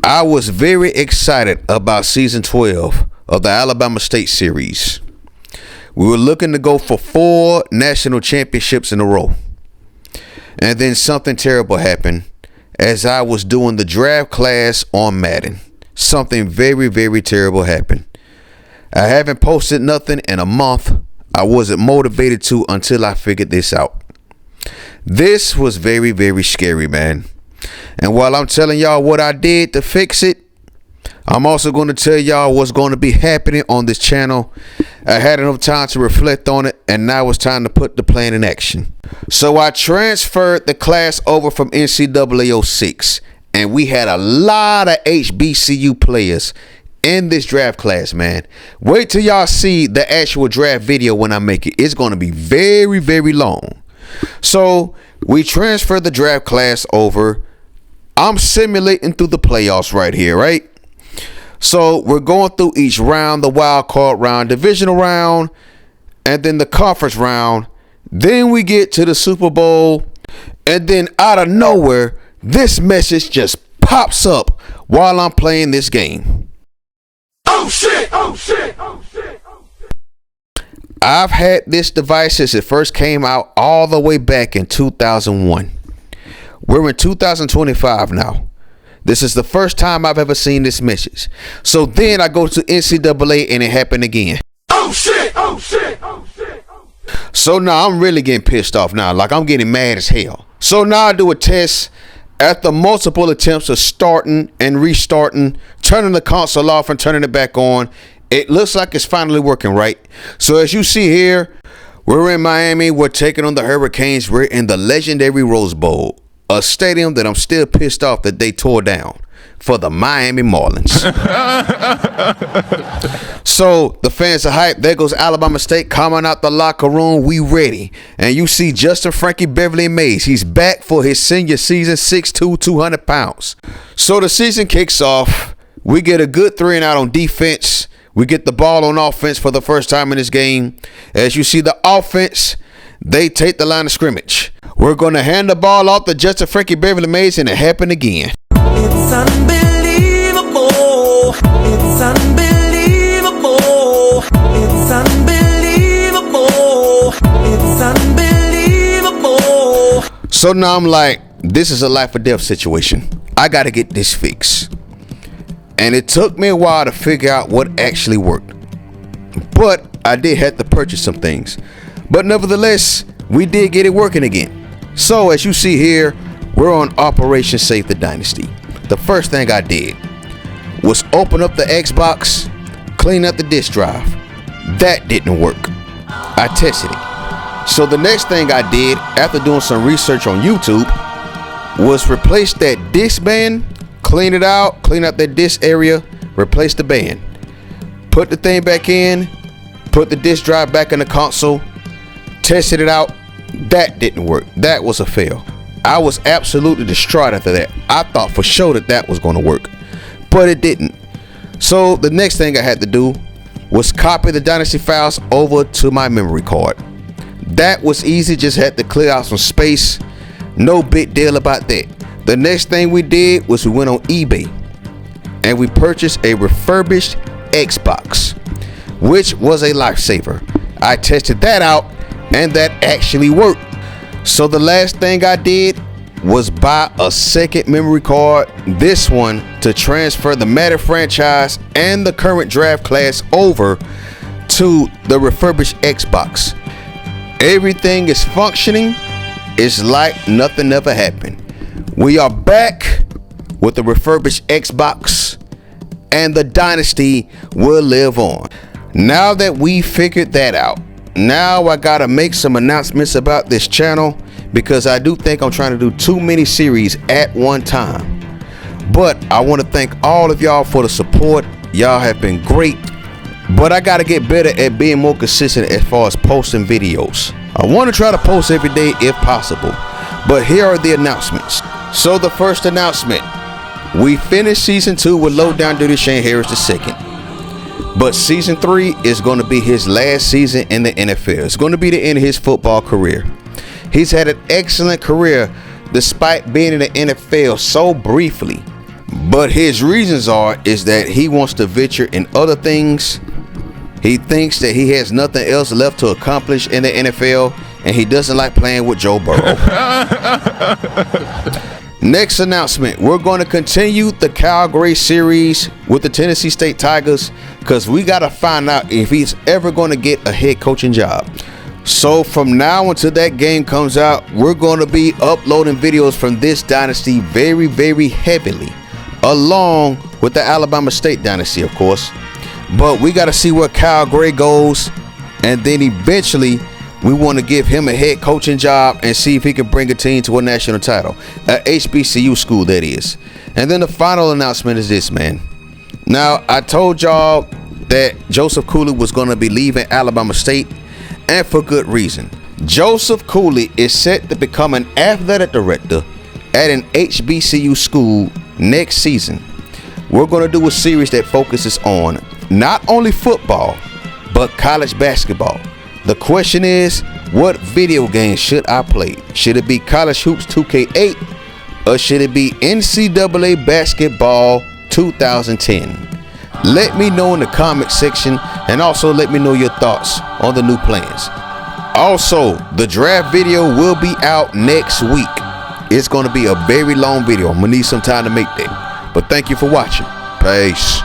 I was very excited about season 12 of the Alabama State series. We were looking to go for 4 national championships in a row. And then something terrible happened as I was doing the draft class on Madden. Something very, very terrible happened. I haven't posted nothing in a month. I wasn't motivated to until I figured this out. This was very, very scary, man. And while I'm telling y'all what I did to fix it, I'm also going to tell y'all what's going to be happening on this channel. I had enough time to reflect on it, and now it's time to put the plan in action. So I transferred the class over from NCAA 06, and we had a lot of HBCU players in this draft class, man. Wait till y'all see the actual draft video when I make it. It's going to be very, very long. So we transferred the draft class over. I'm simulating through the playoffs right here, right? So we're going through each round, the wild card round, divisional round, and then the conference round. Then we get to the Super Bowl, and then out of nowhere, this message just pops up while I'm playing this game. Oh shit! Oh shit! Oh shit! Oh shit! I've had this device since it first came out all the way back in 2001. We're in 2025 now. This is the first time I've ever seen this message. So then I go to NCAA and it happened again. Oh shit! Oh shit! Oh shit! Oh shit! So now I'm really getting pissed off now. Like I'm getting mad as hell. So now I do a test. After multiple attempts of starting and restarting, turning the console off and turning it back on, it looks like it's finally working, right? So as you see here, we're in Miami. We're taking on the Hurricanes. We're in the legendary Rose Bowl, a stadium that I'm still pissed off that they tore down for the Miami Marlins. So the fans are hyped. There goes Alabama State coming out the locker room. We ready. And you see Justin Frankie Beverly Mays. He's back for his senior season, 6'2", 200 pounds. So the season kicks off. We get a good 3 and out on defense. We get the ball on offense for the first time in this game. As you see the offense, they take the line of scrimmage. We're going to hand the ball off to Justin Frankie Beverly Mays, and it happened again. It's unbelievable. It's unbelievable. It's unbelievable. It's unbelievable. So now I'm like, this is a life or death situation. I got to get this fixed. And it took me a while to figure out what actually worked. But I did have to purchase some things. But nevertheless, we did get it working again. So as you see here, we're on Operation Save the Dynasty. The first thing I did was open up the Xbox, clean up the disk drive. That didn't work. I tested it. So the next thing I did after doing some research on YouTube was replace that disk band, clean it out, clean out that disk area, replace the band. Put the thing back in, put the disk drive back in the console, tested it out. That didn't work. That was a fail. I was absolutely distraught after that. I thought for sure that was going to work, but it didn't. So the next thing I had to do was copy the Dynasty files over to my memory card. That was easy, just had to clear out some space. No big deal about that. The next thing we did was we went on eBay and we purchased a refurbished Xbox, which was a lifesaver. I tested that out and that actually worked. So the last thing I did was buy a second memory card, this one, to transfer the Madden franchise and the current draft class over to the refurbished Xbox. Everything is functioning. It's like nothing ever happened. We are back with the refurbished Xbox, and the Dynasty will live on. Now that we figured that out, now I gotta make some announcements about this channel, because I do think I'm trying to do too many series at one time. But I want to thank all of y'all for the support. Y'all have been great, but I gotta get better at being more consistent as far as posting videos. I want to try to post every day if possible, but here are the announcements. So the first announcement, we finished season 2 with Low Down Dirty Shane Harris II. But season 3 is going to be his last season in the NFL. It's going to be the end of his football career. He's had an excellent career despite being in the NFL so briefly. But his reasons is that he wants to venture in other things. He thinks that he has nothing else left to accomplish in the NFL, and he doesn't like playing with Joe Burrow. Next announcement, we're going to continue the Calgary series with the Tennessee State Tigers because we got to find out if he's ever going to get a head coaching job. So from now until that game comes out, we're going to be uploading videos from this dynasty very, very heavily, along with the Alabama State dynasty, of course. But we got to see where Calgary goes, and then eventually we want to give him a head coaching job and see if he can bring a team to a national title, a HBCU school, that is. And then the final announcement is this, man. Now, I told y'all that Joseph Cooley was going to be leaving Alabama State, and for good reason. Joseph Cooley is set to become an athletic director at an HBCU school next season. We're going to do a series that focuses on not only football, but college basketball. The question is, what video game should I play? Should it be College Hoops 2K8 or should it be NCAA Basketball 2010? Let me know in the comment section, and also let me know your thoughts on the new plans. Also, the draft video will be out next week. It's going to be a very long video. I'm going to need some time to make that. But thank you for watching. Peace.